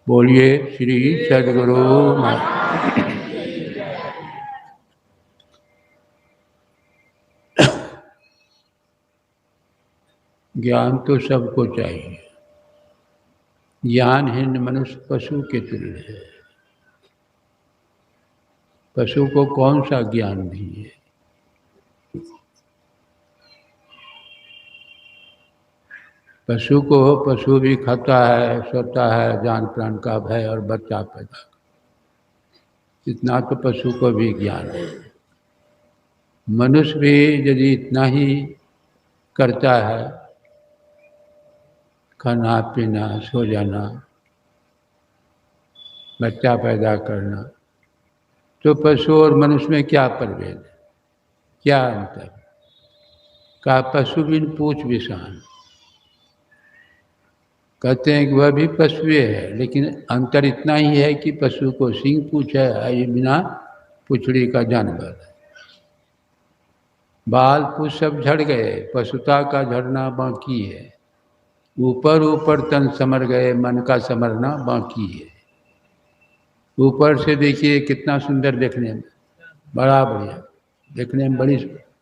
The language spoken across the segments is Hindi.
बोलिए श्री सद्गुरु महाराज। ज्ञान तो सबको चाहिए। ज्ञानहीन मनुष्य पशु के तुल्य है। पशु को कौन सा ज्ञान नहीं है? पशु भी खाता है, सोता है, जान प्राण का भय और बच्चा पैदा कर। इतना तो पशु को भी ज्ञान है। मनुष्य भी यदि इतना ही करता है, खाना पीना, सो जाना, बच्चा पैदा करना, तो पशु और मनुष्य में क्या प्रभेद है, क्या अंतर? का पशु बिन पूछ विषान। कहते हैं कि वह भी पशु है, लेकिन अंतर इतना ही है कि पशु को सींग पूछ है, ये बिना पुछड़ी का जानवर है। बाल पूछ सब झड़ गए, पशुता का झड़ना बाकी है। ऊपर ऊपर तन समर गए, मन का समरना बाकी है। ऊपर से देखिए कितना सुंदर देखने में, बड़ा बढ़िया देखने में, बड़ी,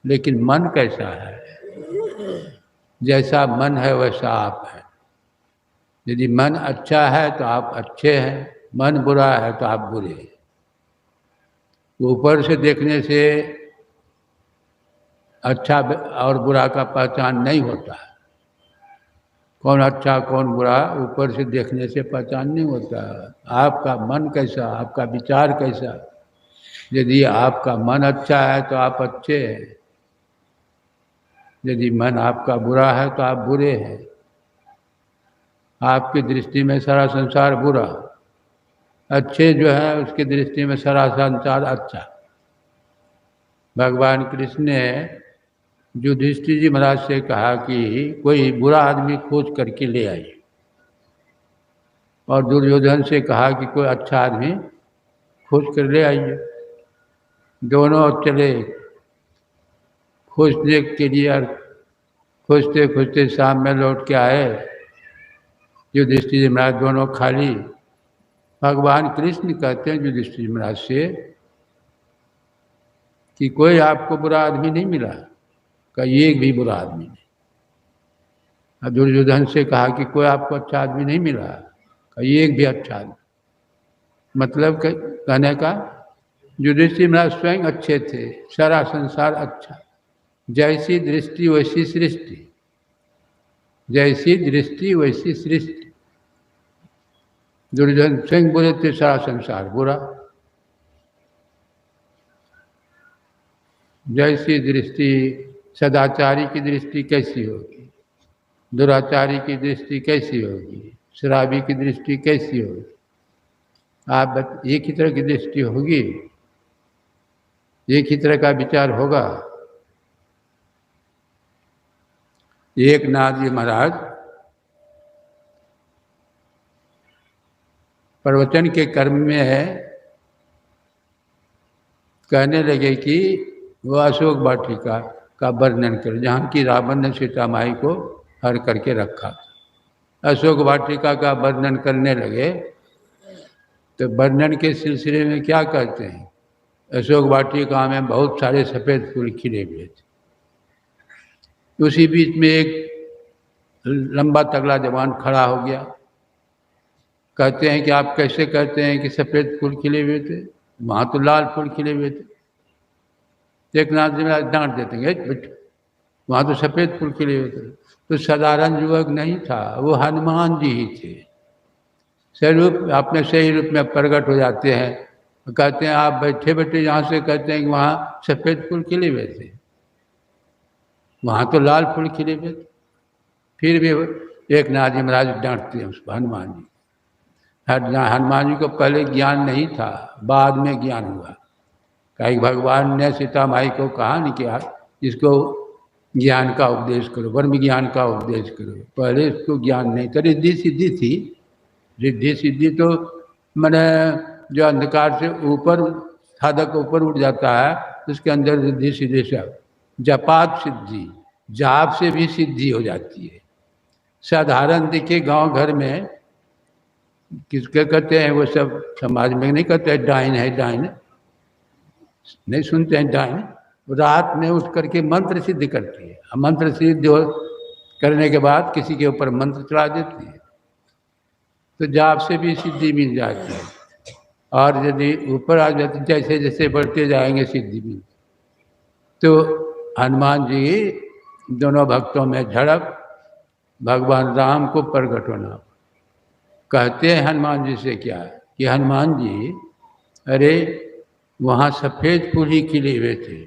लेकिन मन कैसा है? जैसा मन है वैसा आप है। यदि मन अच्छा है तो आप अच्छे हैं, मन बुरा है तो आप बुरे हैं। ऊपर से देखने से अच्छा और बुरा का पहचान नहीं होता है। कौन अच्छा कौन बुरा ऊपर से देखने से पहचान नहीं होता है। आपका मन कैसा, आपका विचार कैसा? यदि आपका मन अच्छा है तो आप अच्छे हैं, यदि मन आपका बुरा है तो आप बुरे हैं। आपकी दृष्टि में सारा संसार बुरा, अच्छे जो है उसकी दृष्टि में सारा संसार अच्छा। भगवान कृष्ण ने युधिष्ठिर जी महाराज से कहा कि कोई बुरा आदमी खोज करके ले आइए, और दुर्योधन से कहा कि कोई अच्छा आदमी खोज कर ले आइए। दोनों चले खोजने के लिए, और खोजते खोजते शाम में लौट के आए। युधिष्ठिर जी महाराज दोनों खाली। भगवान कृष्ण कहते हैं युधिष्ठिर जी महाराज से कि कोई आपको बुरा आदमी नहीं मिला? का एक भी बुरा आदमी नहीं। और दुर्योधन से कहा कि कोई आपको अच्छा आदमी नहीं मिला? का एक भी अच्छा आदमी। मतलब कहने का युधिष्ठिर महाराज स्वयं अच्छे थे, सारा संसार अच्छा। जैसी दृष्टि वैसी सृष्टि, जैसी दृष्टि वैसी सृष्टि। दुर्योधन स्वयं बोले थे सारा संसार बुरा। जैसी दृष्टि, सदाचारी की दृष्टि कैसी होगी, दुराचारी की दृष्टि कैसी होगी, शराबी की दृष्टि कैसी होगी? आप एक ही तरह की दृष्टि होगी, एक ही तरह का विचार होगा। एक नाथ जी महाराज प्रवचन के कर्म में है, कहने लगे कि वो अशोक वाटिका का वर्णन कर, जहाँ की रावण ने सीता माई को हर करके रखा। अशोक वाटिका का वर्णन करने लगे तो वर्णन के सिलसिले में क्या कहते हैं, अशोक वाटिका में बहुत सारे सफ़ेद फूल खिले हुए थे। उसी बीच में एक लंबा तगड़ा जवान खड़ा हो गया। कहते हैं कि आप कैसे कहते हैं कि सफ़ेद फूल खिले हुए थे, वहाँ तो लाल फूल खिले हुए थे। एक नाथ जी महाराज डांट देते हैं, वहाँ तो सफ़ेद फूल खिले हुए थे। तो साधारण युवक नहीं था, वो हनुमान जी ही थे। स्वरूप अपने सही रूप में प्रकट हो जाते हैं। कहते हैं आप बैठे बैठे यहाँ से कहते हैं कि वहाँ सफ़ेद फूल खिले हुए थे, वहाँ तो लाल फूल खिले हुए थे। फिर भी एक नाथ जी महाराज डांटते हैं उसको, हनुमान जी। हनुमान जी को पहले ज्ञान नहीं था, बाद में ज्ञान हुआ। कहीं भगवान ने सीता माई को कहा नहीं कि इसको ज्ञान का उपदेश करो, ब्रह्म ज्ञान का उपदेश करो। पहले इसको ज्ञान नहीं था, रिद्धि सिद्धि थी। रिद्धि सिद्धि तो मैंने जो अंधकार से ऊपर साधक ऊपर उठ जाता है, उसके अंदर रिद्धि सिद्धि से जपात सिद्धि, जाप से भी सिद्धि हो जाती है। साधारण देखिए गांव घर में किसके कहते हैं वो सब समाज में नहीं कहते हैं डाइन है डाइन, नहीं सुनते हैं डाइन। रात में उठ करके मंत्र सिद्ध करती है, मंत्र सिद्ध करने के बाद किसी के ऊपर मंत्र चढ़ा देती है तो जाप से भी सिद्धि मिल जाती है। और यदि ऊपर आ जाती, जैसे जैसे बढ़ते जाएंगे सिद्धि मिल, तो हनुमान जी दोनों भक्तों में झड़प, भगवान राम को प्रकट होना। कहते हैं हनुमान जी से क्या कि हनुमान जी, अरे वहाँ सफ़ेद फूल ही खिले हुए थे,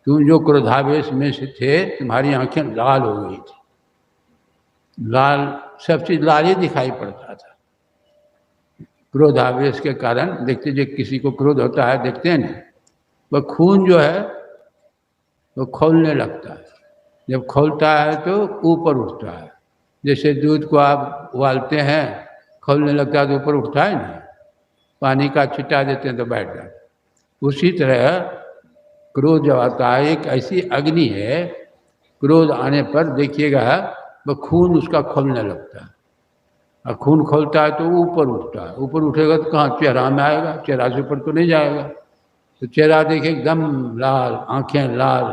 तुम जो क्रोधावेश में से थे तुम्हारी आंखें लाल हो गई थी, लाल, सब चीज़ लाल ही दिखाई पड़ता था। क्रोधावेश के कारण देखते, जो किसी को क्रोध होता है देखते हैं ना, वह खून जो है वो खौलने लगता है, जब खौलता है तो ऊपर उठता है। जैसे दूध को आप उबालते हैं, खौलने लगता है तो ऊपर उठता है ना, पानी का छिटा देते हैं तो बैठ जाता है। उसी तरह क्रोध जब आता है, एक ऐसी अग्नि है, क्रोध आने पर देखिएगा वह खून उसका खौलने लगता है, और खून खोलता है तो ऊपर उठता है। ऊपर उठेगा तो कहाँ, चेहरा में आएगा, चेहरा से ऊपर तो नहीं जाएगा। तो चेहरा देखे एकदम लाल, आंखें लाल,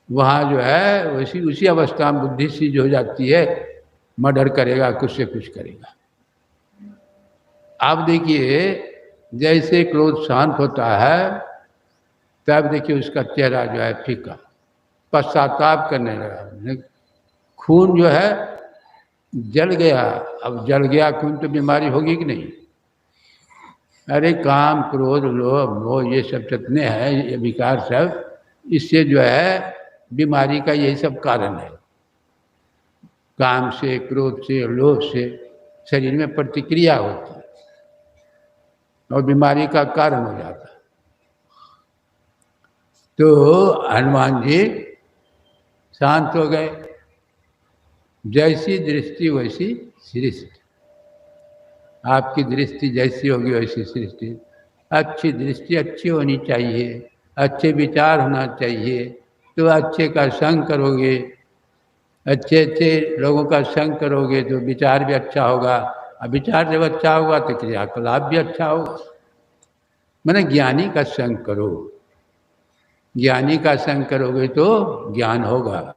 वहाँ जो है वैसी उसी अवस्था में बुद्धि सीज हो जाती है, मर्डर करेगा, कुछ से कुछ करेगा। आप देखिए जैसे क्रोध शांत होता है तब देखिए उसका चेहरा जो है फीका, पश्चाताप करने लगा। खून जो है जल गया, अब जल गया खून तो बीमारी होगी कि नहीं। अरे काम, क्रोध, लोभ, मोह, ये सब जितने हैं ये विकार सब, इससे जो है बीमारी का यही सब कारण है। काम से, क्रोध से, लोभ से शरीर में प्रतिक्रिया होती है और बीमारी का कारण हो जाता है। तो हनुमान जी शांत हो गए, जैसी दृष्टि वैसी सृष्टि। आपकी दृष्टि जैसी होगी वैसी सृष्टि। अच्छी दृष्टि अच्छी होनी चाहिए, अच्छे विचार होना चाहिए, तो अच्छे का संग करोगे, अच्छे अच्छे लोगों का संग करोगे तो विचार भी अच्छा होगा, और विचार जब अच्छा होगा तो क्रियाकलाप भी अच्छा होगा। मैंने ज्ञानी का संग करो, ज्ञानी का संग करोगे तो ज्ञान होगा।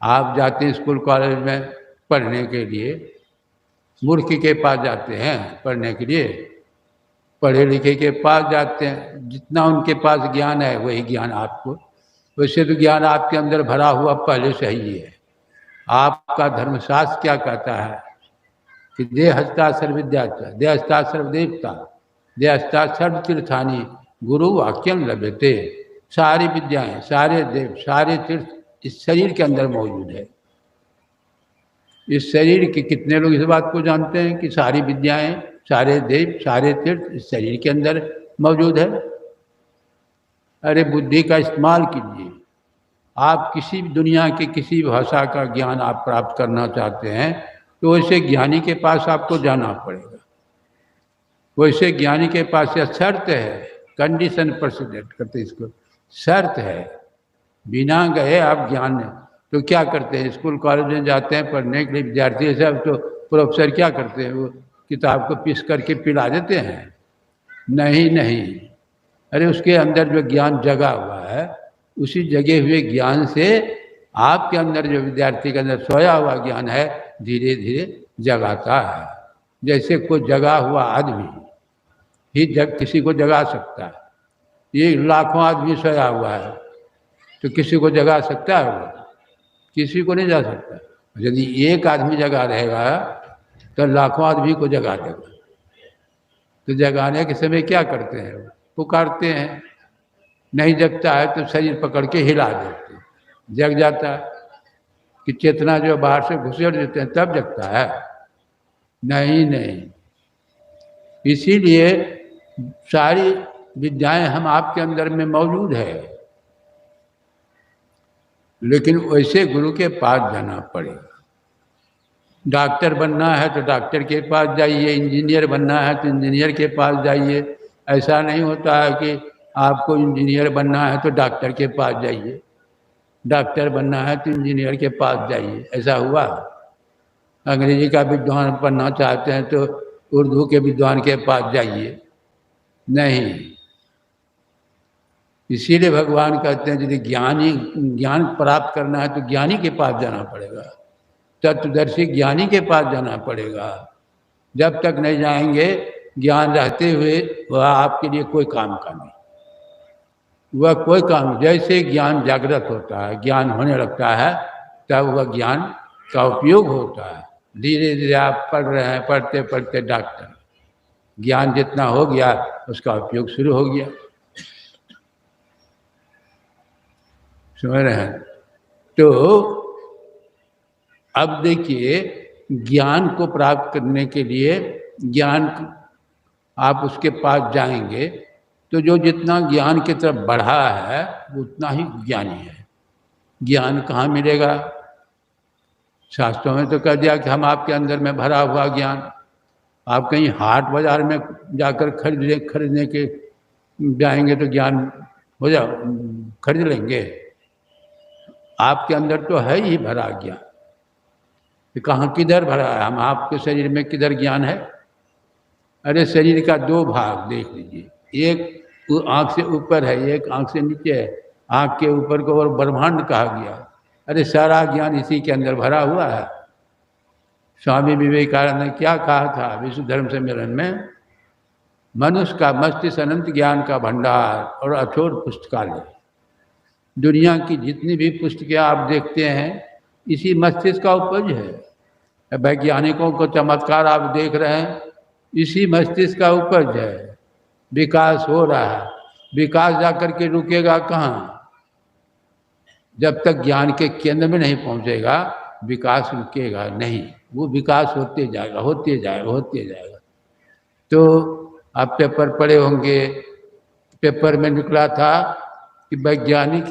आप जाते हैं स्कूल कॉलेज में पढ़ने के लिए, मूर्ख के पास जाते हैं पढ़ने के लिए, पढ़े लिखे के पास जाते हैं, जितना उनके पास ज्ञान है वही ज्ञान आपको, वैसे तो ज्ञान आपके अंदर भरा हुआ पहले से ही है। आपका धर्मशास्त्र क्या कहता है कि देहस्ता सर्वविद्या, देहस्ता सर्वदेवता, देहस्ता सर्वतीर्थानि गुरु वाक्यम लभ्यते। सारी विद्याएं, सारे देव, सारे तीर्थ इस शरीर के अंदर मौजूद है। इस शरीर के कितने लोग इस बात को जानते हैं कि सारी विद्याएं, सारे देव, सारे तीर्थ इस शरीर के अंदर मौजूद है। अरे बुद्धि का इस्तेमाल कीजिए। आप किसी भी दुनिया के किसी भाषा का ज्ञान आप प्राप्त करना चाहते हैं तो वैसे ज्ञानी के पास आपको जाना पड़ेगा। वैसे ज्ञानी के पास यह शर्त है, कंडीशन प्रेसिडेंट करते इसको, शर्त है, बिना गए आप ज्ञान नहीं। तो क्या करते हैं, स्कूल कॉलेज में जाते हैं पढ़ने के लिए विद्यार्थी सब, तो प्रोफेसर क्या करते हैं, वो किताब को पीस करके पिला देते हैं। नहीं नहीं, अरे उसके अंदर जो ज्ञान जगा हुआ है, उसी जगे हुए ज्ञान से आपके अंदर जो विद्यार्थी के अंदर सोया हुआ ज्ञान है धीरे धीरे जगाता है। जैसे कोई जगा हुआ आदमी ही किसी को जगा सकता है। ये लाखों आदमी सोया हुआ है तो किसी को जगा सकता है? वो किसी को नहीं जा सकता। यदि एक आदमी जगा रहेगा तो लाखों आदमी को जगा देगा। तो जगाने के समय क्या करते हैं, पुकारते हैं। नहीं जगता है तो शरीर पकड़ के हिला देते हैं, जग जाता है। कि चेतना जो बाहर से घुसेड़ देते हैं तब जगता है? नहीं नहीं। इसीलिए सारी विद्याएं हम आपके अंदर में मौजूद है, लेकिन वैसे गुरु के पास जाना पड़ेगा। डॉक्टर बनना है तो डॉक्टर के पास जाइए, इंजीनियर बनना है तो इंजीनियर के पास जाइए। ऐसा नहीं होता है कि आपको इंजीनियर बनना है तो डॉक्टर के पास जाइए, डॉक्टर बनना है तो इंजीनियर के पास जाइए। ऐसा हुआ? अंग्रेजी का विद्वान बनना चाहते हैं तो उर्दू के विद्वान के पास जाइए, नहीं। इसीलिए भगवान कहते हैं यदि ज्ञान प्राप्त करना है तो ज्ञानी के पास जाना पड़ेगा, तत्वदर्शी ज्ञानी के पास जाना पड़ेगा। जब तक नहीं जाएंगे ज्ञान रहते हुए वह आपके लिए कोई काम का नहीं, वह कोई काम। जैसे ज्ञान जागृत होता है, ज्ञान होने लगता है, तब वह ज्ञान का उपयोग होता है। धीरे धीरे आप पढ़ रहे हैं, पढ़ते पढ़ते डॉक्टर, ज्ञान जितना हो गया उसका उपयोग शुरू हो गया। समझ रहे हैं? तो अब देखिए, ज्ञान को प्राप्त करने के लिए ज्ञान आप उसके पास जाएंगे तो जो जितना ज्ञान की तरफ बढ़ा है उतना ही ज्ञानी है। ज्ञान कहाँ मिलेगा? शास्त्रों में तो कह दिया कि हम आपके अंदर में भरा हुआ ज्ञान। आप कहीं हाट बाजार में जाकर खरीदने के जाएंगे तो ज्ञान हो जा खरीद लेंगे? आपके अंदर तो है ही भरा ज्ञान। कहाँ किधर भरा है? हम आपके शरीर में किधर ज्ञान है? अरे शरीर का दो भाग देख लीजिए, एक आँख से ऊपर है, एक आँख से नीचे है। आँख के ऊपर को और ब्रह्मांड कहा गया। अरे सारा ज्ञान इसी के अंदर भरा हुआ है। स्वामी विवेकानंद ने क्या कहा था विश्व धर्म सम्मेलन में? मनुष्य का मस्तिष्क अनंत ज्ञान का भंडार और अछूट पुस्तकालय। दुनिया की जितनी भी पुस्तकें आप देखते हैं इसी मस्तिष्क का उपज है। वैज्ञानिकों को चमत्कार आप देख रहे हैं, इसी मस्तिष्क का उपज है। विकास हो रहा है, विकास जाकर के रुकेगा कहाँ? जब तक ज्ञान के केंद्र में नहीं पहुंचेगा विकास रुकेगा नहीं, वो विकास होते जाएगा, होते जाएगा, होते जाएगा। तो आप पेपर पढ़े होंगे, पेपर में निकला था कि वैज्ञानिक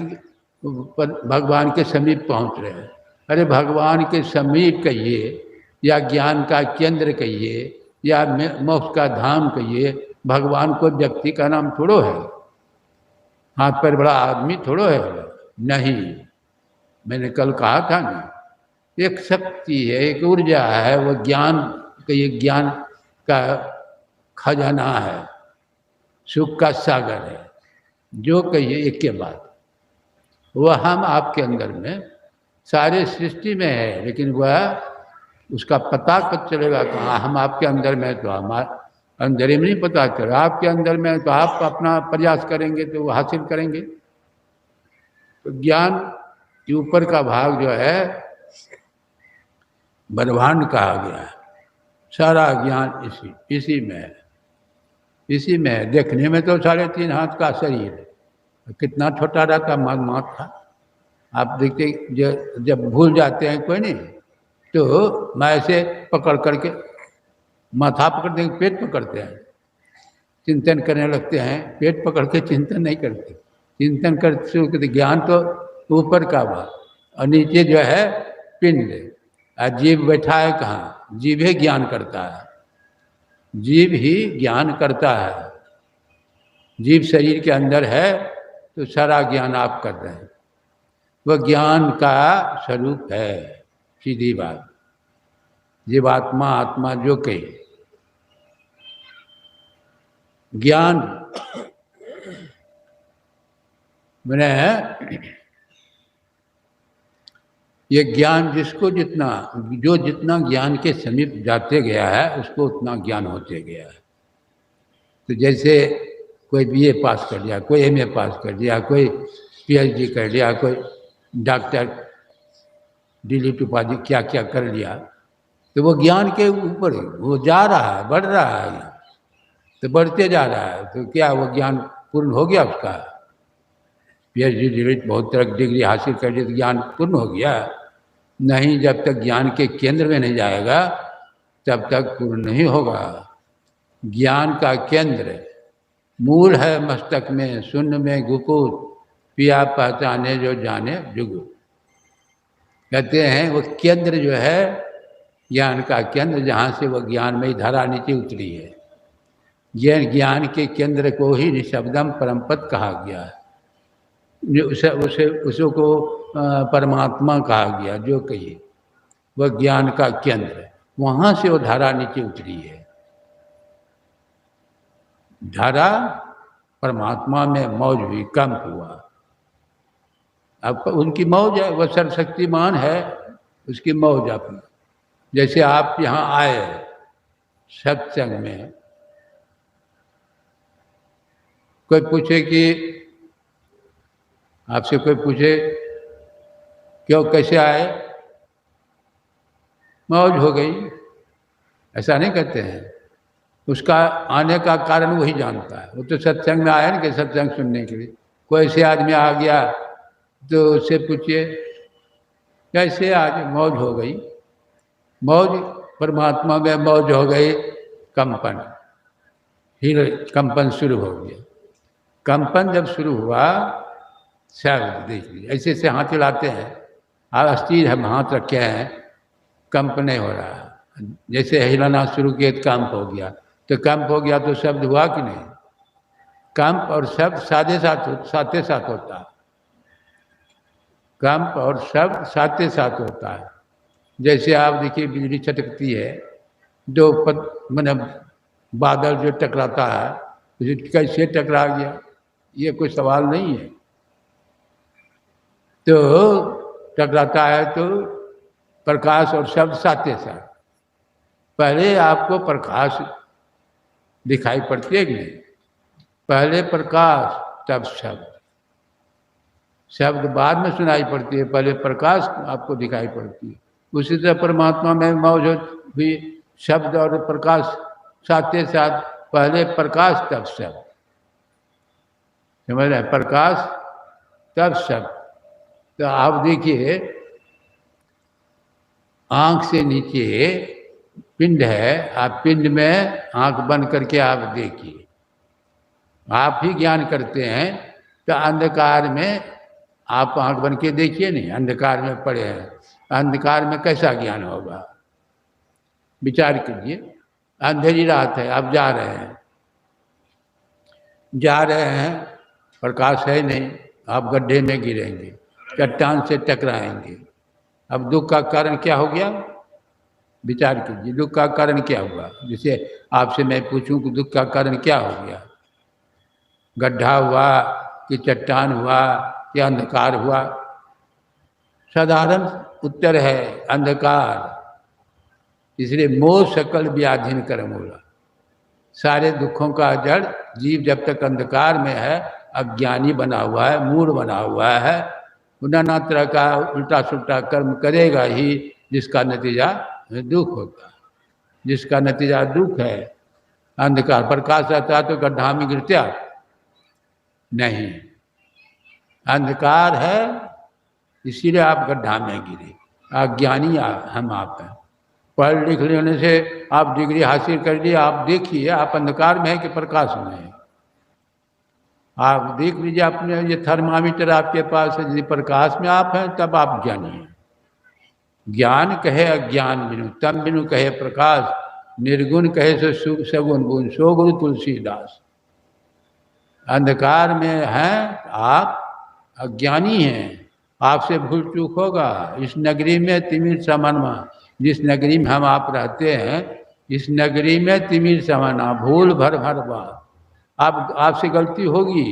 भगवान के समीप पहुंच रहे हैं। अरे भगवान के समीप कहिए या ज्ञान का केंद्र कहिए या मोक्ष का धाम कहिए, भगवान को व्यक्ति का नाम थोड़ो है, हाथ पर बड़ा आदमी थोड़ो है। नहीं, मैंने कल कहा था ना, एक शक्ति है, एक ऊर्जा है, वो ज्ञान का खजाना है, सुख का सागर है। जो कहिए एक के बाद वह हम आपके अंदर में सारे सृष्टि में है, लेकिन वह उसका पता कब चलेगा कहाँ? हम आपके अंदर में तो हमारे अंदर ही नहीं पता चला। आपके अंदर में तो आप अपना प्रयास करेंगे तो वो हासिल करेंगे। तो ज्ञान के ऊपर का भाग जो है ब्रह्मांड कहा गया है। सारा ज्ञान इसी में है, इसी में है। देखने में तो 3.5 हाथ का शरीर है, कितना छोटा रहता माथा। आप देखते जब भूल जाते हैं कोई नहीं तो मैं ऐसे पकड़ करके माथा पकड़ देंगे, पेट पकड़ते हैं, चिंतन करने लगते हैं। पेट पकड़ के चिंतन नहीं करते, चिंतन करते शुरू करते। ज्ञान तो ऊपर का भाग और नीचे जो है पिंड। जीव बैठा है कहाँ? जीव ही ज्ञान करता है, जीव ही ज्ञान करता है। जीव शरीर के अंदर है तो सारा ज्ञान आप कर रहे हैं, वह ज्ञान का स्वरूप है। सीधी बात, जीवात्मा आत्मा जो कहे ज्ञान मैंने ये ज्ञान जिसको जितना ज्ञान के समीप जाते गया है उसको उतना ज्ञान होते गया है। तो जैसे कोई बीए पास कर लिया, कोई एमए पास कर लिया, कोई पीएचडी कर लिया, कोई डॉक्टर डीलिट उपाधि क्या क्या कर लिया, तो वो ज्ञान के ऊपर वो जा रहा है, बढ़ रहा है, तो बढ़ते जा रहा है। तो क्या वो ज्ञान पूर्ण हो गया उसका? पीएचडी डीलिट बहुत तरह की डिग्री हासिल कर ली तो ज्ञान पूर्ण हो गया? नहीं, जब तक ज्ञान के केंद्र में नहीं जाएगा तब तक पूर्ण नहीं होगा। ज्ञान का केंद्र मूल है मस्तक में, शून्य में गुपूत, पिया पहचाने जो जाने जुगु। कहते हैं वो केंद्र जो है ज्ञान का केंद्र, जहाँ से वो ज्ञान में धारा नीचे उतरी है। यह ज्ञान के केंद्र को ही निशब्दम परमपद कहा गया है। उसको परमात्मा कहा गया। जो कहिए वह ज्ञान का केंद्र है, वहाँ से वो धारा नीचे उतरी है। धारा परमात्मा में मौज हुई, कंप हुआ। अब उनकी मौज है, वह सर्वशक्तिमान है, उसकी मौज अपनी। जैसे आप यहाँ आए सत्संग में, कोई पूछे कि आपसे कोई पूछे क्यों कैसे आए, मौज हो गई, ऐसा नहीं कहते हैं। उसका आने का कारण वही जानता है। वो तो सत्संग में आया ना कि सत्संग सुनने के लिए। कोई ऐसे आदमी आ गया तो उससे पूछिए कैसे, आज मौज हो गई। मौज परमात्मा में मौज हो गई, कंपन, फिर कंपन शुरू हो गया। कंपन जब शुरू हुआ, शब्द देख लीजिए, ऐसे ऐसे हाथ हिलाते हैं, अस्थिर हम हाथ रखे हैं, कंप नहीं हो रहा। जैसे हिलाना शुरू किए तो कंप हो गया, तो कंप हो गया तो शब्द हुआ कि नहीं। कंप और शब्द साथे साथ होता है। कंप और शब्द साथे साथ होता है। जैसे आप देखिए बिजली चटकती है, दो मतलब बादल जो टकराता है, कैसे टकरा गया, ये कोई सवाल नहीं है। तो टकराता है तो प्रकाश और शब्द साथे साथ। पहले आपको प्रकाश दिखाई पड़ती है कि नहीं, पहले प्रकाश तब शब्द, शब्द बाद में सुनाई पड़ती है, पहले प्रकाश आपको दिखाई पड़ती है। उसी तरह परमात्मा में मौजूद भी शब्द और प्रकाश साथे साथ, पहले प्रकाश तब शब्द, समझ रहे, प्रकाश तब शब्द। तो आप देखिए आंख से नीचे पिंड है, आप पिंड में आंख बंद करके आप देखिए, आप ही ज्ञान करते हैं। तो अंधकार में आप आंख बंद के देखिए नहीं, अंधकार में पड़े हैं, अंधकार में कैसा ज्ञान होगा, विचार कीजिए। अंधेरी रात है, आप जा रहे हैं, प्रकाश है नहीं, आप गड्ढे में गिरेंगे, चट्टान से टकराएंगे। अब दुख का कारण क्या हो गया, विचार कीजिए, दुख का कारण क्या हुआ। जैसे आपसे मैं पूछूं कि दुख का कारण क्या हो गया, गड्ढा हुआ कि चट्टान हुआ कि अंधकार हुआ। साधारण उत्तर है अंधकार। इसलिए मोह सकल व्याधिन कर मूला, सारे दुखों का जड़ जीव जब तक अंधकार में है, अज्ञानी बना हुआ है, मूढ़ बना हुआ है, नाना तरह का उल्टा सुल्टा कर्म करेगा ही, जिसका नतीजा दुख होता है, जिसका नतीजा दुख है। अंधकार, प्रकाश रहता तो गड्ढा में गिरते नहीं, अंधकार है इसीलिए आप गड्ढा में गिरे। अज्ञानी हम आप हैं। पढ़ लिख लेने से आप डिग्री हासिल कर लिए, आप देखिए आप अंधकार में है कि प्रकाश में है। आप देख लीजिए अपने, ये थर्मामीटर आपके पास है, यदि प्रकाश में आप हैं तब आप ज्ञानी हैं। ज्ञान कहे अज्ञान बिनु, तम बिनु कहे प्रकाश, निर्गुण कहे सो सगुण गुण, सो गुरु तुलसीदास। अंधकार में हैं आप, अज्ञानी हैं, आपसे भूल चूक होगा। इस नगरी में तिमिर समानमा, जिस नगरी में हम आप रहते हैं, इस नगरी में तिमिर समाना, भूल भर भर बात। आप आपसे गलती होगी,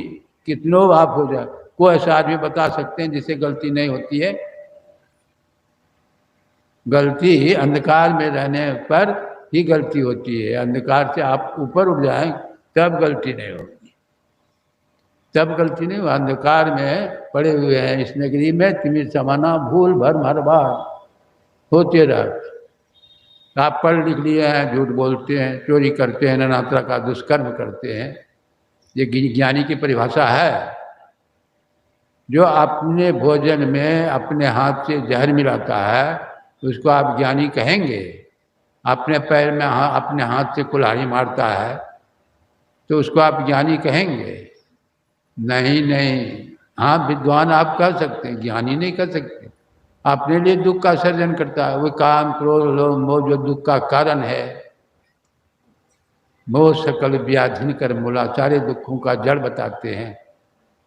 कितनों आप हो जाए, कोई ऐसा आदमी बता सकते हैं जिससे गलती नहीं होती है। गलती अंधकार में रहने पर ही गलती होती है। अंधकार से आप ऊपर उठ जाएं तब गलती नहीं होगी, तब गलती नहीं। अंधकार में पड़े हुए हैं इस नगरी में तिमिर समाना, भूल भर हर बार होते रहते। आप पढ़ लिख लिए हैं, झूठ बोलते हैं, चोरी करते हैं, नाना तरह का दुष्कर्म करते हैं, ये ज्ञानी की परिभाषा है। जो अपने भोजन में अपने हाथ से जहर मिलाता है उसको आप ज्ञानी कहेंगे। अपने पैर में अपने हाथ से कुल्हाड़ी मारता है तो उसको आप ज्ञानी कहेंगे? नहीं नहीं, हाँ विद्वान आप कह सकते हैं, ज्ञानी नहीं कह सकते। अपने लिए दुख का सर्जन करता है, वो काम क्रोध लोभ मोह जो दुख का कारण है। मोह सकल व्याधिन कर मूला, सारे दुखों का जड़ बताते हैं।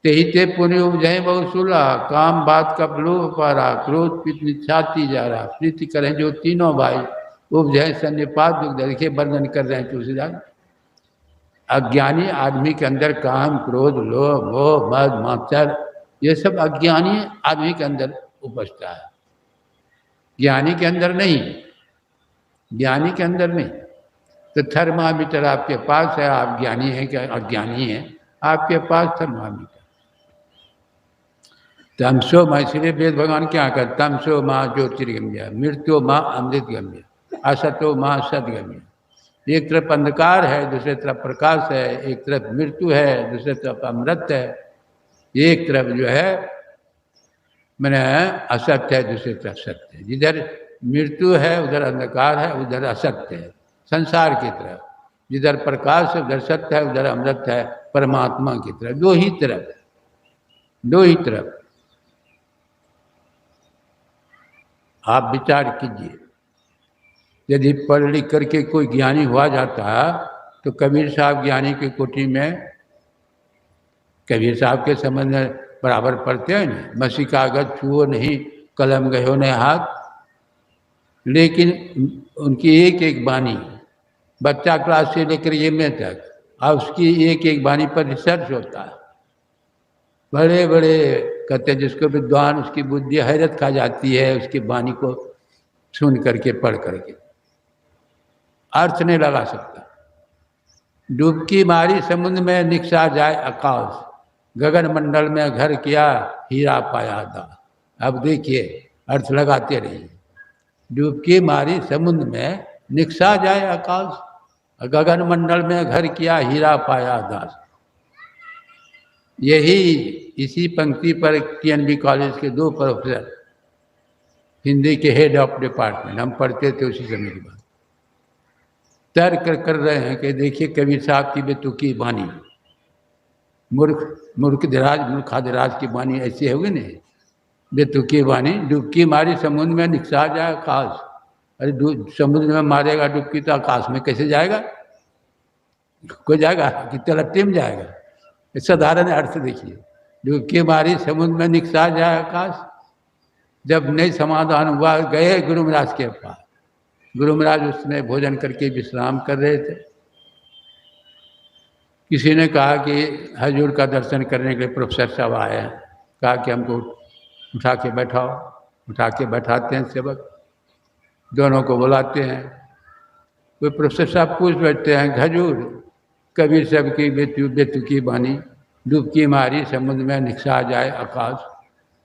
तेहि ते पुण्य उपजय बहुसुला, काम बात का लोभ पारा, क्रोध पितनी छाती जा रहा, प्रीति करें जो तीनों भाई, उपजय सन्निपात दुख। देखिए वर्णन कर रहे हैं तुलसीदास, अज्ञानी आदमी के अंदर काम, क्रोध, लोभ, मोह, मद, मात्सर, ये सब अज्ञानी आदमी के अंदर उपजता है, ज्ञानी के अंदर नहीं, ज्ञानी के अंदर नहीं। तो थर्मामीटर आपके पास है, आप ज्ञानी हैं क्या अज्ञानी हैं, आपके पास थर्मामीटर। तमसो माँ, इसलिए वेद भगवान क्या कहते, तमसो माँ ज्योतिर्गम्य, मृत्यु माँ अमृतगम्य, असतो माँ सदगम्य। एक तरफ अंधकार है, दूसरे तरफ प्रकाश है, एक तरफ मृत्यु है, दूसरे तरफ अमृत है, एक तरफ जो है मैंने असत्य है, दूसरी तरफ सत्य है। जिधर मृत्यु है उधर अंधकार है, उधर असत्य है संसार की तरफ, जिधर प्रकाश है उधर सत्य है, उधर अमृत है परमात्मा की तरफ। दो ही तरफ, दो ही तरफ। आप विचार कीजिए, यदि पढ़ लिख करके कोई ज्ञानी हुआ जाता तो कबीर साहब ज्ञानी की कोटि में, कबीर साहब के संबंध में बराबर पढ़ते हैं ना, मसी कागज छुओ नहीं, कलम गयो नहीं हाथ। लेकिन उनकी एक एक वाणी, बच्चा क्लास से लेकर एमए तक, और उसकी एक एक वाणी पर रिसर्च होता है। बड़े बड़े कहते हैं जिसको विद्वान, उसकी बुद्धि हैरत खा जाती है उसकी वाणी को सुन करके, पढ़ करके, अर्थ नहीं लगा सकता। डुबकी मारी समुद्र में निकसा जाए आकाश, गगन मंडल में घर किया हीरा पाया दास। अब देखिए अर्थ लगाते रहिए। डुबकी मारी समुद्र में निकसा जाए आकाश, गगन मंडल में घर किया हीरा पाया दास। यही इसी पंक्ति पर TNB कॉलेज के दो प्रोफेसर, हिंदी के हेड ऑफ डिपार्टमेंट, हम पढ़ते थे उसी समय की बात, तर्क कर रहे हैं कि देखिए कबीर साहब की बेतुकी वाणी, मूर्खाधिराज की वाणी ऐसी होगी नहीं, बेतुकी वाणी। डुबकी मारी समुद्र में निकसा जाए आकाश। अरे समुद्र में मारेगा डुबकी तो आकाश में कैसे जाएगा, कोई जाएगा कि तलट्टी में जाएगा। साधारण अर्थ देखिए, डुबकी मारी समुद्र में निकसा जाए आकाश। जब नहीं समाधान हुआ, गए गुरु महाराज के पास। गुरु महाराज उसमें भोजन करके विश्राम कर रहे थे। किसी ने कहा कि हजूर का दर्शन करने के लिए प्रोफेसर साहब आए हैं, कहा कि हमको उठा के बैठाओ। उठा के बैठाते हैं सेवक, दोनों को बुलाते हैं। कोई प्रोफेसर साहब पूछ बैठते हैं, हजूर कबीर साहब की बेतुकी वाणी, डुबकी मारी समुद्र में निकसा जाए आकाश।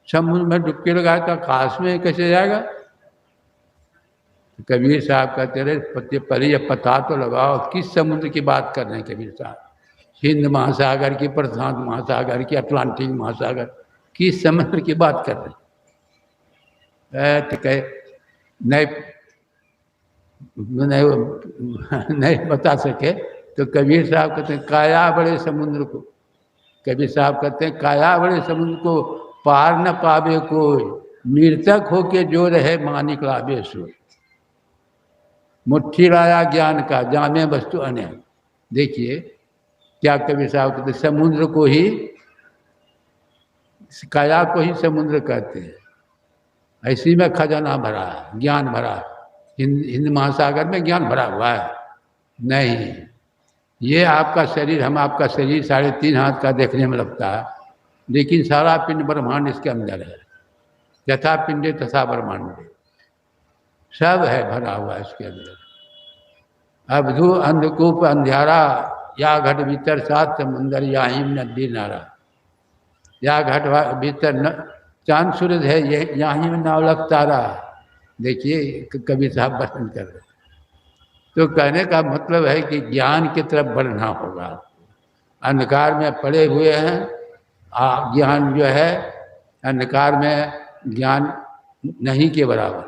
समुद्र में डुबकी लगाए तो आकाश में कैसे जाएगा। कबीर साहब कहते रहे, पहले ये पता तो लगाओ किस समुद्र की बात कर रहे हैं कबीर साहब, हिंद महासागर की, प्रशांत महासागर की, अटलांटिक महासागर, किस समुद्र की बात कर रहे हैं। तो कहे नहीं बता सके तो कबीर साहब कहते हैं काया बड़े समुद्र को, कबीर साहब कहते हैं काया बड़े समुद्र को पार न पावे कोई, मृतक होके जो रहे मानिक लावे सो। मुट्ठी लाया ज्ञान का, जामे वस्तु अनेक। देखिए क्या कबीर साहब कहते, समुद्र को ही, काया को ही समुद्र कहते हैं। इसी में खजाना भरा है, ज्ञान भरा है। हिंद महासागर में ज्ञान भरा हुआ है नहीं। ये आपका शरीर, हम आपका शरीर 3.5 हाथ का देखने में लगता है, लेकिन सारा पिंड ब्रह्मांड इसके अंदर है। यथा पिंडे तथा ब्रह्मांड, सब है भरा हुआ इसके अंदर। अवधु अंधकूप अंधियारा, या घट भीतर 7 समुंदर, या हिम नदी नारा। या घट भीतर चांद सूरज है, ये यहाँ में नवलख तारा। देखिए कबीर साहब वर्णन कर रहे। तो कहने का मतलब है कि ज्ञान की तरफ बढ़ना होगा। अंधकार में पड़े हुए हैं, ज्ञान जो है अंधकार में, ज्ञान नहीं के बराबर,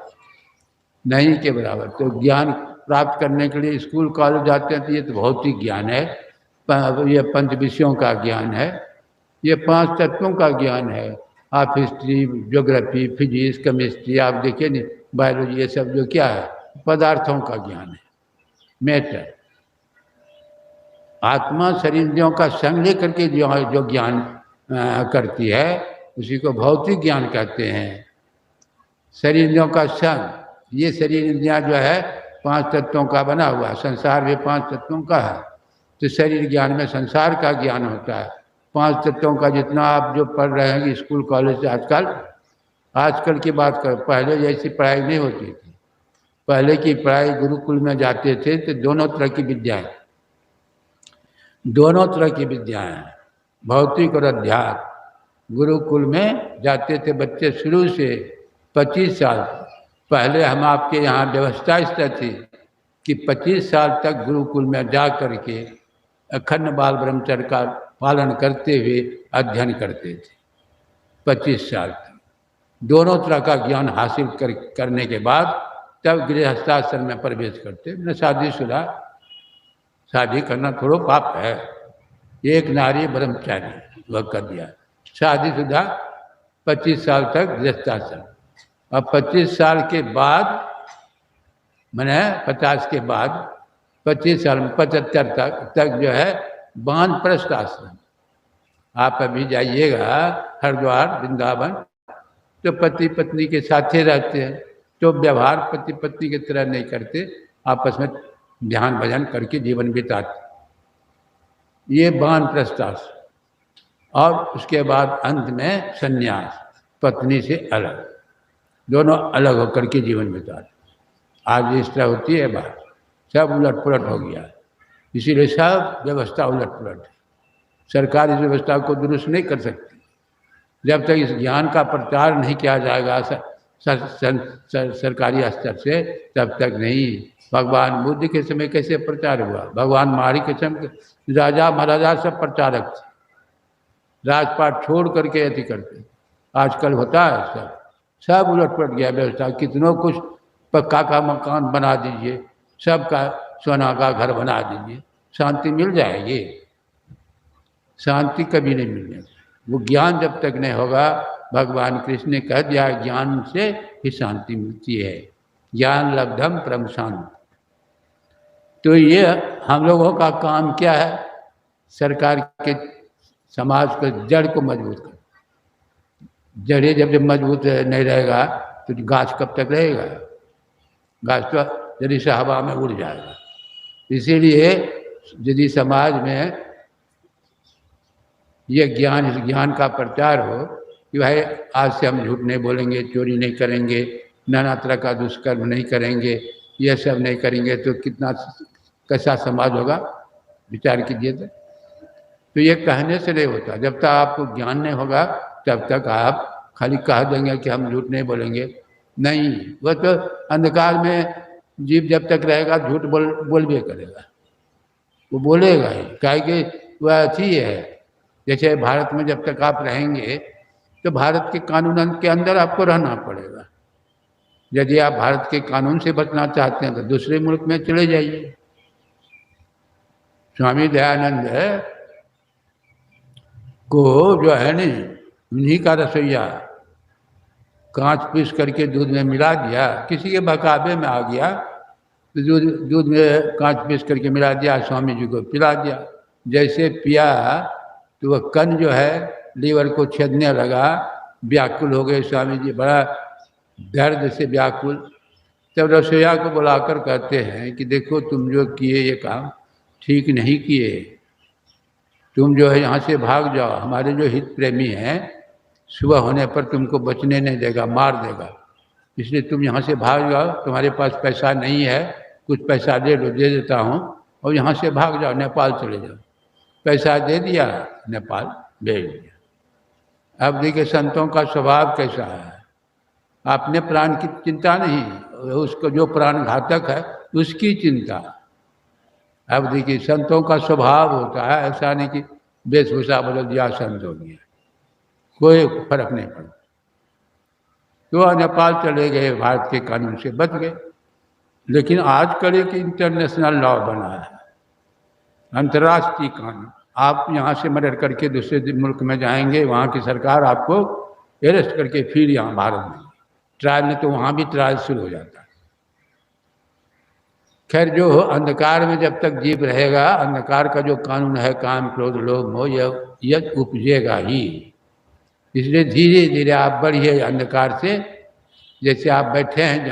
नहीं के बराबर। तो ज्ञान प्राप्त करने के लिए स्कूल कॉलेज जाते हैं तो ये तो भौतिक ज्ञान है, ये 5 विषयों का ज्ञान है, ये 5 तत्वों का ज्ञान है। आप हिस्ट्री, ज्योग्राफी, फिजिक्स, केमिस्ट्री, आप देखिए नहीं, बायोलॉजी, ये सब जो क्या है पदार्थों का ज्ञान है, मैटर। आत्मा शरीरों का संग लेकर के जो ज्ञान करती है उसी को भौतिक ज्ञान कहते हैं। शरीरों का संग, ये शरीर इंद्रियां जो है 5 तत्वों का बना हुआ है, संसार भी 5 तत्वों का है। तो शरीर ज्ञान में संसार का ज्ञान होता है। 5 तत्वों का जितना आप जो पढ़ रहे हैं स्कूल कॉलेज से आजकल की बात कर, पहले जैसी पढ़ाई नहीं होती थी। पहले की पढ़ाई गुरुकुल में जाते थे तो दोनों तरह की विद्याएं, भौतिक और अध्यात्म। गुरुकुल में जाते थे बच्चे शुरू से 25 साल। पहले हम आपके यहाँ व्यवस्था इस तरह थी कि 25 साल तक गुरुकुल में जा करके अखंड बाल ब्रह्मचर्य का पालन करते हुए अध्ययन करते थे। 25 साल तक दोनों तरह का ज्ञान हासिल करने के बाद तब गृहस्थाश्रम में प्रवेश करते। मैंने शादी करना थोड़ा पाप है। एक नारी ब्रह्मचारी वह कर दिया, शादीशुदा 25 साल तक गृहस्थाश्रम। अब 25 साल के बाद मैंने 50 के बाद 25 साल में 75 तक जो है वानप्रस्थ आश्रम। आप अभी जाइएगा हरिद्वार वृंदावन तो पति पत्नी के साथ ही रहते हैं, तो व्यवहार पति पत्नी की तरह नहीं करते, आपस में ध्यान भजन करके जीवन बिताते। ये वानप्रस्थ आश्रम। और उसके बाद अंत में संन्यास, पत्नी से अलग, दोनों अलग होकर के जीवन बिताते। आज इस तरह होती है बात, सब उलट पुलट हो गया है। इसीलिए सब व्यवस्था उलट पुलट है। सरकार इस व्यवस्था को दुरुस्त नहीं कर सकती। जब तक इस ज्ञान का प्रचार नहीं किया जाएगा सरकारी स्तर से, तब तक नहीं। भगवान बुद्ध के समय कैसे प्रचार हुआ? भगवान महावीर के समय राजा महाराजा सब प्रचारक थे, राजपाट छोड़ करके अति करते। आजकल होता है सब उलट पलट गया व्यवस्था। कितनों कुछ पक्का का मकान बना दीजिए, सबका सोना का घर बना दीजिए, शांति मिल जाएगी? शांति कभी नहीं मिलने। वो ज्ञान जब तक नहीं होगा, भगवान कृष्ण ने कह दिया ज्ञान से ही शांति मिलती है। ज्ञान लब्धम परम शांति। तो ये हम लोगों का काम क्या है? सरकार के समाज के जड़ को मजबूत कर। जड़ें जब मजबूत नहीं रहेगा तो गाछ कब तक रहेगा? गाछ तो जल्दी से हवा में उड़ जाएगा। इसीलिए यदि समाज में ये ज्ञान का प्रचार हो कि भाई आज से हम झूठ नहीं बोलेंगे, चोरी नहीं करेंगे, नाना तरह का दुष्कर्म नहीं करेंगे, ये सब नहीं करेंगे, तो कितना कैसा समाज होगा? विचार कीजिए। तो ये कहने से नहीं होता। जब तक आपको ज्ञान नहीं होगा तब तक आप खाली कह देंगे कि हम झूठ नहीं बोलेंगे, नहीं। वह तो अंधकार में जीव जब तक रहेगा झूठ बोलबे करेगा, वो बोलेगा ही। काहे कि वह अच्छी है। जैसे भारत में जब तक आप रहेंगे तो भारत के कानून के अंदर आपको रहना पड़ेगा। यदि आप भारत के कानून से बचना चाहते हैं तो दूसरे मुल्क में चले जाइए। स्वामी दयानंद को जो है नहीं, उन्हीं का रसोईया कांच पीस करके दूध में मिला दिया, किसी के बहकावे में आ गया तो दूध में कांच पीस करके मिला दिया, स्वामी जी को पिला दिया। जैसे पिया तो वह कण जो है लीवर को छेदने लगा, व्याकुल हो गए स्वामी जी, बड़ा दर्द से व्याकुल। तब रसोईया को बुलाकर कहते हैं कि देखो तुम जो किए ये काम ठीक नहीं किए, तुम जो है यहाँ से भाग जाओ। हमारे जो हित प्रेमी हैं सुबह होने पर तुमको बचने नहीं देगा, मार देगा, इसलिए तुम यहाँ से भाग जाओ। तुम्हारे पास पैसा नहीं है, कुछ पैसा दे देता हूँ और यहाँ से भाग जाओ, नेपाल चले जाओ। पैसा दे दिया, नेपाल भेज दिया। अब देखिए संतों का स्वभाव कैसा है। अपने प्राण की चिंता नहीं, उसको जो प्राण घातक है उसकी चिंता। अब देखिए संतों का स्वभाव होता है ऐसा नहीं कि वेशभूषा बदल दिया संत हो गया, कोई फर्क नहीं पड़ता। तो नेपाल चले गए, भारत के कानून से बच गए। लेकिन आजकल एक इंटरनेशनल लॉ बना है, अंतर्राष्ट्रीय कानून। आप यहाँ से मर्डर करके दूसरे मुल्क में जाएंगे, वहाँ की सरकार आपको अरेस्ट करके फिर यहाँ भारत में ट्रायल में, तो वहाँ भी ट्रायल शुरू हो जाता है। खैर जो हो, अंधकार में जब तक जीव रहेगा, अंधकार का जो कानून है काम क्रोध लोभ मोह यह उपजेगा ही। इसलिए धीरे धीरे आप बढ़िए अंधकार से। जैसे आप बैठे हैं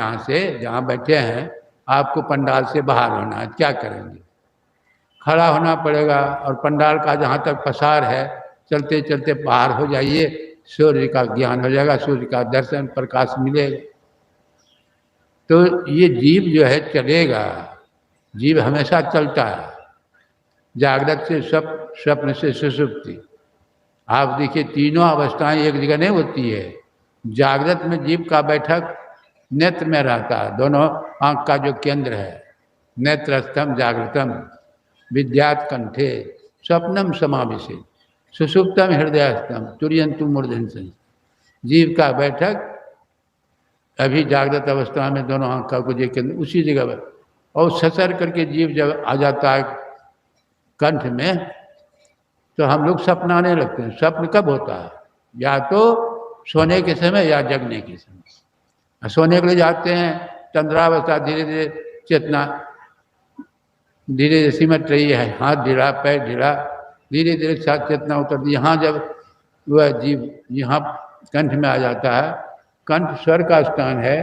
जहाँ बैठे हैं, आपको पंडाल से बाहर होना है, क्या करेंगे? खड़ा होना पड़ेगा और पंडाल का जहाँ तक पसार है चलते चलते पार हो जाइए, सूर्य का ज्ञान हो जाएगा, सूर्य का दर्शन प्रकाश मिलेगा। तो ये जीव जो है चलेगा, जीव हमेशा चलता है, जागृत से स्वप्न से सुषुप्ति। आप देखिए तीनों अवस्थाएं एक जगह नहीं होती है। जागृत में जीव का बैठक नेत्र में रहता है, दोनों आंख का जो केंद्र है, नेत्रस्थम जागृतम विद्यात कंठे स्वप्नम समाविशे सुषुप्तम हृदयस्थम तुर्यंतु मूर्धन्यः। जीव का बैठक अभी जागृत अवस्था में दोनों आंख का कुछ केंद्र उसी जगह पर, और ससर करके जीव जब आ जाता है कंठ में तो हम लोग सपनाने लगते हैं। स्वप्न कब होता है? या तो सोने के समय या जगने के समय। सोने के लिए जाते हैं, तंद्रावस्था, धीरे धीरे चेतना धीरे धीरे सिमट रही है, हाथ ढीला पैर ढीला, धीरे धीरे साथ चेतना उतरती। यहाँ जब वह जीव यहाँ कंठ में आ जाता है, कंठ स्वर का स्थान है,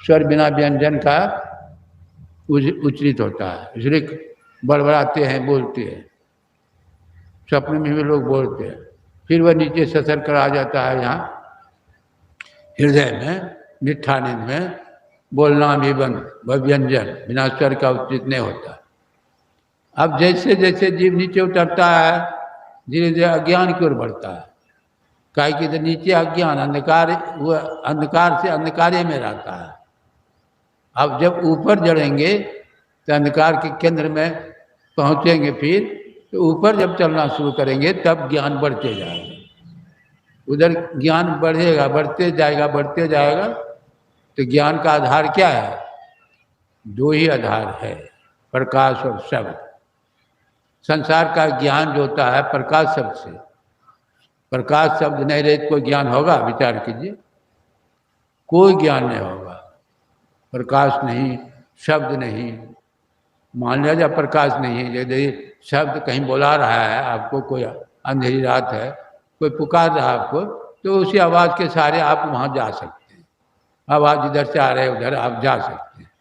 स्वर बिना व्यंजन का उच्चरित होता है, इसलिए बड़बड़ाते हैं, बोलते हैं, स्वप्न में भी लोग बोलते हैं। फिर वह नीचे ससर कर आ जाता है यहाँ हृदय में, निष्ठानंद में बोलना भी बंद, वह व्यंजन बिना स्वर का उच्चरित नहीं होता। अब जैसे जैसे जीव नीचे उतरता है धीरे धीरे अज्ञान की ओर बढ़ता है। काहे कि तो नीचे अज्ञान अंधकार, वह अंधकार से अंधकार्य में रहता है। अब जब ऊपर चढ़ेंगे तो अंधकार के केंद्र में पहुँचेंगे, फिर तो ऊपर जब चलना शुरू करेंगे तब ज्ञान बढ़ते जाएगा। उधर ज्ञान बढ़ेगा, बढ़ते जाएगा, बढ़ते जाएगा। तो ज्ञान का आधार क्या है? दो ही आधार है, प्रकाश और शब्द। संसार का ज्ञान जो होता है प्रकाश शब्द से। प्रकाश शब्द नहीं रहे तो कोई ज्ञान होगा? विचार कीजिए, कोई ज्ञान नहीं होगा। प्रकाश नहीं, शब्द नहीं। मान लिया जब प्रकाश नहीं है, यदि शब्द कहीं बुला रहा है आपको, कोई अंधेरी रात है, कोई पुकार रहा है आपको, तो उसी आवाज़ के सहारे आप वहाँ जा सकते हैं। आवाज़ इधर से आ रहे उधर आप जा सकते हैं।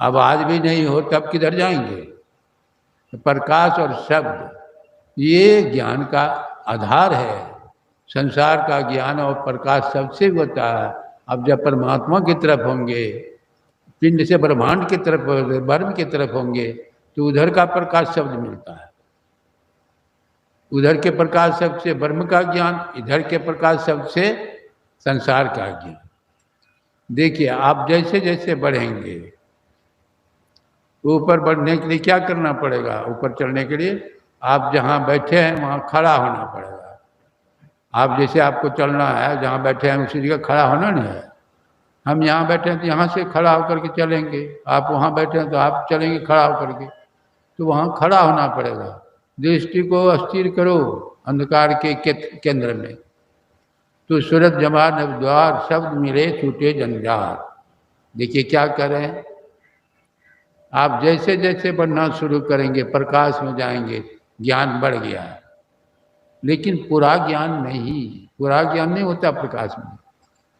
आवाज़ भी नहीं हो तब किधर जाएंगे? तो प्रकाश और शब्द ये ज्ञान का आधार है। संसार का ज्ञान और प्रकाश सबसे होता है। अब जब परमात्मा की तरफ होंगे, पिंड से ब्रह्मांड की तरफ, ब्रह्म की तरफ होंगे, तो उधर का प्रकाश शब्द मिलता है। उधर के प्रकाश शब्द से ब्रह्म का ज्ञान, इधर के प्रकाश शब्द से संसार का ज्ञान। देखिए आप जैसे जैसे बढ़ेंगे, ऊपर बढ़ने के लिए क्या करना पड़ेगा? ऊपर चलने के लिए आप जहाँ बैठे हैं वहाँ खड़ा होना पड़ेगा। आप जैसे आपको चलना है, जहाँ बैठे हैं उसी जगह खड़ा होना नहीं है। हम यहाँ बैठे हैं तो यहाँ से खड़ा होकर के चलेंगे, आप वहाँ बैठे हैं तो आप चलेंगे खड़ा होकर के, तो वहाँ खड़ा होना पड़ेगा। दृष्टि को स्थिर करो अंधकार के केंद्र में, तो सूरत जमा नवद्वार शब्द मिले छूटे जंजार। देखिए क्या करें, आप जैसे जैसे बढ़ना शुरू करेंगे प्रकाश में जाएंगे, ज्ञान बढ़ गया है। लेकिन पूरा ज्ञान नहीं, पूरा ज्ञान नहीं होता प्रकाश में।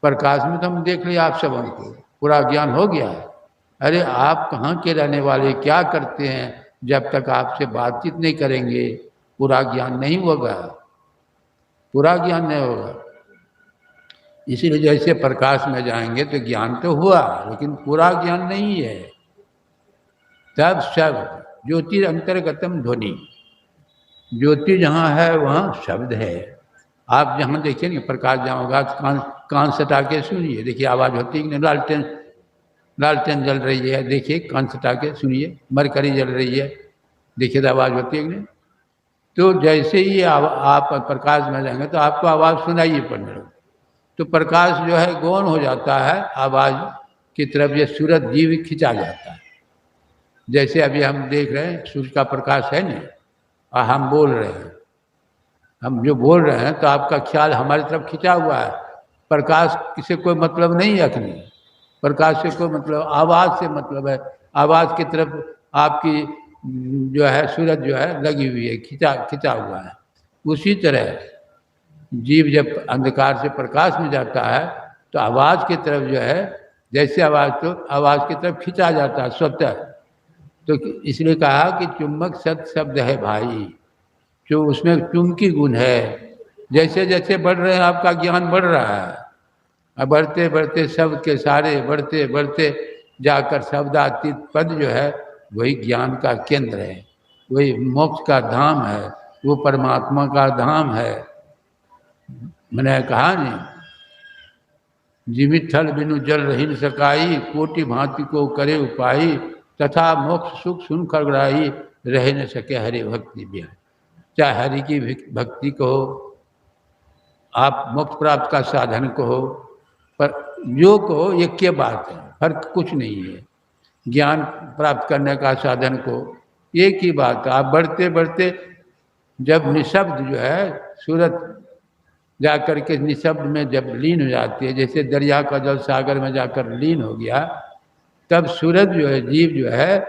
प्रकाश में तो हम देख लिया आप सबों को, पूरा ज्ञान हो गया है। अरे आप कहाँ के रहने वाले, क्या करते हैं? जब तक आपसे बातचीत नहीं करेंगे पूरा ज्ञान नहीं होगा, पूरा ज्ञान नहीं होगा। इसीलिए जैसे प्रकाश में जाएंगे तो ज्ञान तो हुआ, लेकिन पूरा ज्ञान नहीं है। तब शब्द ज्योति अंतर्गतम ध्वनि, ज्योति जहाँ है वहाँ शब्द है। आप जहाँ देखिए ना प्रकाश जहाँ होगा, कान सटा के सुनिए, देखिए आवाज़ होती है कि लालटेन, लालटेन जल रही है, देखिए कान सटा के सुनिए, मरकरी जल रही है, देखिए तो आवाज़ होती है कि नहीं? तो जैसे ही आप प्रकाश में जाएंगे तो आपको आवाज़ सुनाइए पड़ने लगे, तो प्रकाश जो है गौण हो जाता है, आवाज़ की तरफ ये सूरज जीव खिंचा जाता है। जैसे अभी हम देख रहे हैं सूर्य का प्रकाश है ना, और हम बोल रहे हैं, हम जो बोल रहे हैं तो आपका ख्याल हमारी तरफ खिंचा हुआ है। प्रकाश से कोई मतलब नहीं है, अखनी प्रकाश से कोई मतलब, आवाज़ से मतलब है। आवाज़ की तरफ आपकी जो है सूरज जो है लगी हुई है, खिंचा हुआ है। उसी तरह जीव जब अंधकार से प्रकाश में जाता है तो आवाज़ की तरफ जो है, जैसे आवाज़ तो आवाज़ की तरफ खिंचा जाता है स्वतः। तो इसलिए कहा कि चुम्बक सत शब्द है भाई, जो उसमें चुम्बकी गुण है। जैसे जैसे बढ़ रहे हैं आपका ज्ञान बढ़ रहा है, और बढ़ते बढ़ते शब्द के सारे बढ़ते बढ़ते जाकर शब्दातीत पद जो है वही ज्ञान का केंद्र है, वही मोक्ष का धाम है, वो परमात्मा का धाम है। मैंने कहा नहीं, जीवित थल बिनु जल रही न सकाई, कोटि भांति को करे उपाई, तथा मोक्ष सुख सुन खड़गड़ाई, रह न सके हरि भक्ति बिहार। चाहे हरि की भक्ति कहो, आप मोक्ष प्राप्त का साधन कहो, पर जो कहो एक के बात है, फर्क कुछ नहीं है। ज्ञान प्राप्त करने का साधन को एक ही बात है। आप बढ़ते बढ़ते जब निशब्द जो है सूरत जाकर के निशब्द में जब लीन हो जाती है, जैसे दरिया का जल सागर में जाकर लीन हो गया, तब सूरत जो है जीव जो है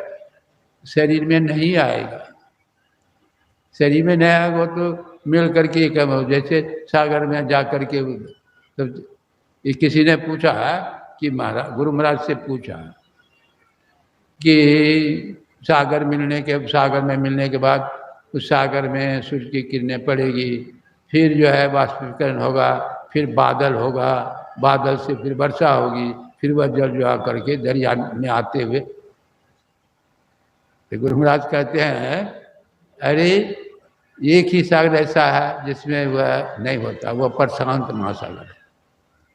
शरीर में नहीं आएगा। शरीर में नहीं आएगा तो मिल करके कम हो, जैसे सागर में जा कर के। तो किसी ने पूछा कि महाराज, गुरु महाराज से पूछा कि सागर में मिलने के बाद उस सागर में सूर्य की किरणें पड़ेगी, फिर जो है बाष्पीकरण होगा, फिर बादल होगा, बादल से फिर वर्षा होगी, फिर वह जल जो आकर के दरिया में आते हुए। तो गुरु महाराज कहते हैं, अरे एक ही सागर ऐसा है जिसमें वह नहीं होता, वह प्रशांत महासागर है,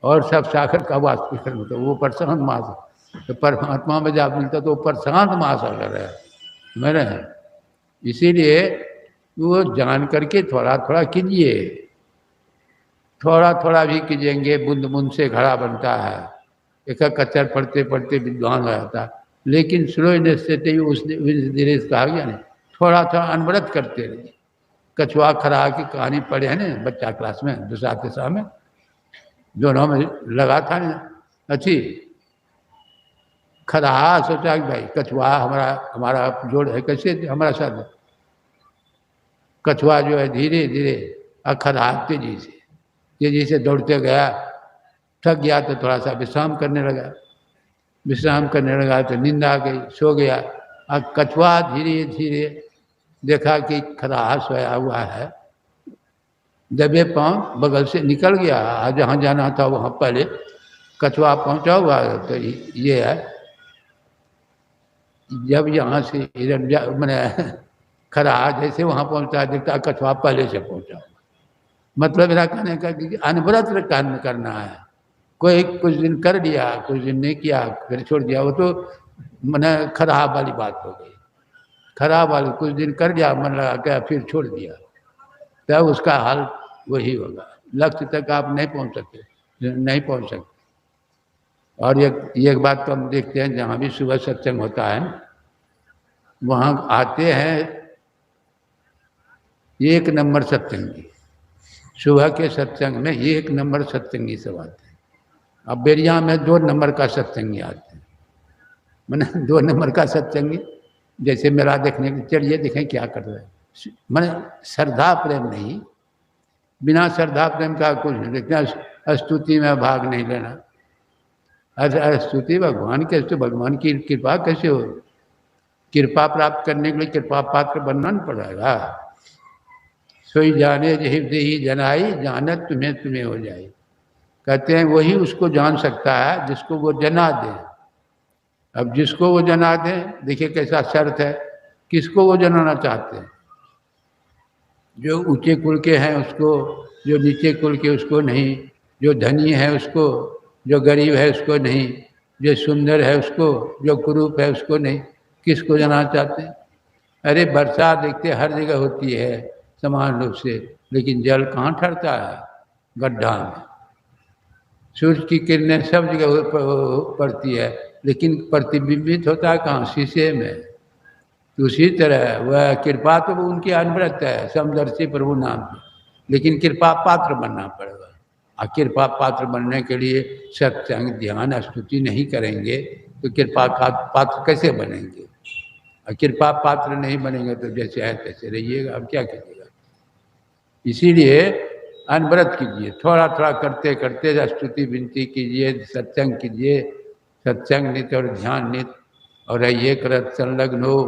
और सब सागर का बाष्पीकरण होता है, वो प्रशांत महासागर। तो परमात्मा में जब मिलता तो वो प्रशांत महासागर है मेरे। इसीलिए वो जान करके थोड़ा थोड़ा कीजिए, थोड़ा थोड़ा भी कीजिएंगे, बूंद बूंद से घड़ा बनता है। एक कच्चर पढ़ते पढ़ते विद्वान हो जाता, लेकिन स्लो इनिशिएटिव उस धीरे कहा गया ना, थोड़ा थोड़ा अनवरत करते रहिए। कछुआ खरा की कहानी पढ़े है ना बच्चा क्लास में, दूसरा तीसरा में, दोनों में लगा था ना। अच्छी खरा सोचा कि भाई कछुआ हमारा जोड़ है, कैसे हमारा साथ। कछुआ जो है धीरे धीरे खरा तेजी से दौड़ते गया, थक गया तो थोड़ा सा विश्राम करने लगा तो नींद आ गई, सो गया। अब कछुआ धीरे धीरे देखा कि खराहा सोया हुआ है, दबे पांव बगल से निकल गया, जहाँ जाना था वहाँ पहले कछुआ पहुँचा हुआ है। तो ये है, जब यहाँ से मैंने खराहा जैसे वहाँ पहुँचा देखता कछुआ पहले से पहुँचा हुआ। मतलब मेरा कहने का कि अनवरत कर्म करना है। कोई कुछ दिन कर दिया, कुछ दिन नहीं किया, फिर छोड़ दिया, वो तो मैंने खराब वाली बात हो गई। खराब वाली कुछ दिन कर दिया, मन लगा के फिर छोड़ दिया, तब उसका हाल वही होगा। लक्ष्य तक आप नहीं पहुंच सकते। और एक बात तो हम देखते हैं, जहाँ भी सुबह सत्संग होता है वहाँ आते हैं 1 नंबर सत्संगी। सुबह के सत्संग में 1 नंबर सत्संगी सब आते हैं। अब बेरिया में 2 नंबर का सत्संगी आते हैं, मैंने 2 नंबर का सत्संगी जैसे मेरा देखने के, चलिए देखें क्या कर रहे हैं। मैंने श्रद्धा प्रेम नहीं, बिना श्रद्धा प्रेम का कुछ नहीं। लेकिन स्तुति में भाग नहीं लेना। स्तुति भगवान के, तो भगवान की कृपा कैसे हो? कृपा प्राप्त करने के लिए कृपा पात्र बनना पड़ेगा। सोई जाने ही जनाई, जानत तुम्हें हो जाए। कहते हैं वही उसको जान सकता है जिसको वो जना दे। अब जिसको वो जना दे, देखिए कैसा शर्त है, किसको वो जनाना चाहते हैं? जो ऊंचे कुल के हैं उसको, जो नीचे कुल के उसको नहीं, जो धनी है उसको, जो गरीब है उसको नहीं, जो सुंदर है उसको, जो कुरूप है उसको नहीं। किसको जनाना चाहते हैं? अरे वर्षा देखते हर जगह होती है समान रूप से, लेकिन जल कहाँ ठहरता है? गड्ढा में। सूर्य की किरणें सब जगह पड़ती है, लेकिन प्रतिबिंबित होता है कहाँ? शीशे में। तो उसी तरह वह कृपा तो उनकी अनवरत है, समदर्शी प्रभु नाम पे, लेकिन कृपा पात्र बनना पड़ेगा। और कृपा पात्र बनने के लिए सत्संग ध्यान स्तुति नहीं करेंगे तो कृपा का पात्र कैसे बनेंगे? और कृपा पात्र नहीं बनेंगे तो जैसे है तैसे रहिएगा, अब क्या कीजिएगा। इसीलिए अनवरत कीजिए, थोड़ा थोड़ा करते करते स्तुति विनती कीजिए, सत्संग कीजिए, सत्संग नित्य और ध्यान नित्य, और ये करत संलग्न हो,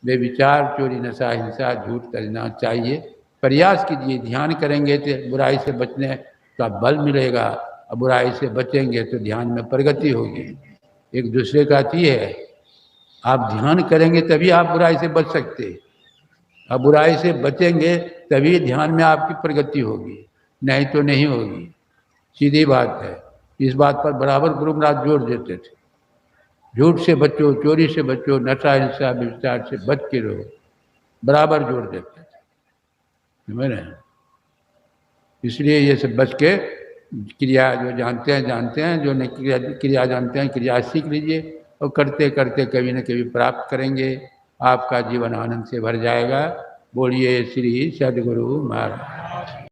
वे विचार चोरी नशा हिंसा झूठ करना चाहिए। प्रयास कीजिए, ध्यान करेंगे तो बुराई से बचने का बल मिलेगा, और बुराई से बचेंगे तो ध्यान में प्रगति होगी। एक दूसरे का ये है, आप ध्यान करेंगे तभी आप बुराई से बच सकते हैं, अब बुराई से बचेंगे तभी ध्यान में आपकी प्रगति होगी, नहीं तो नहीं होगी। सीधी बात है। इस बात पर बराबर गुरु महाराज जोर देते थे, झूठ से बचो, चोरी से बचो, नशा हिंसा व्यभिचार से बच के रहो, बराबर जोर देते थे, समझ रहे हैं। इसलिए ये सब बच के क्रिया जो जानते हैं, जो नहीं क्रिया जानते हैं, क्रिया सीख लीजिए, और करते करते कभी न कभी प्राप्त करेंगे, आपका जीवन आनंद से भर जाएगा। बोलिए श्री सद्गुरु महाराज।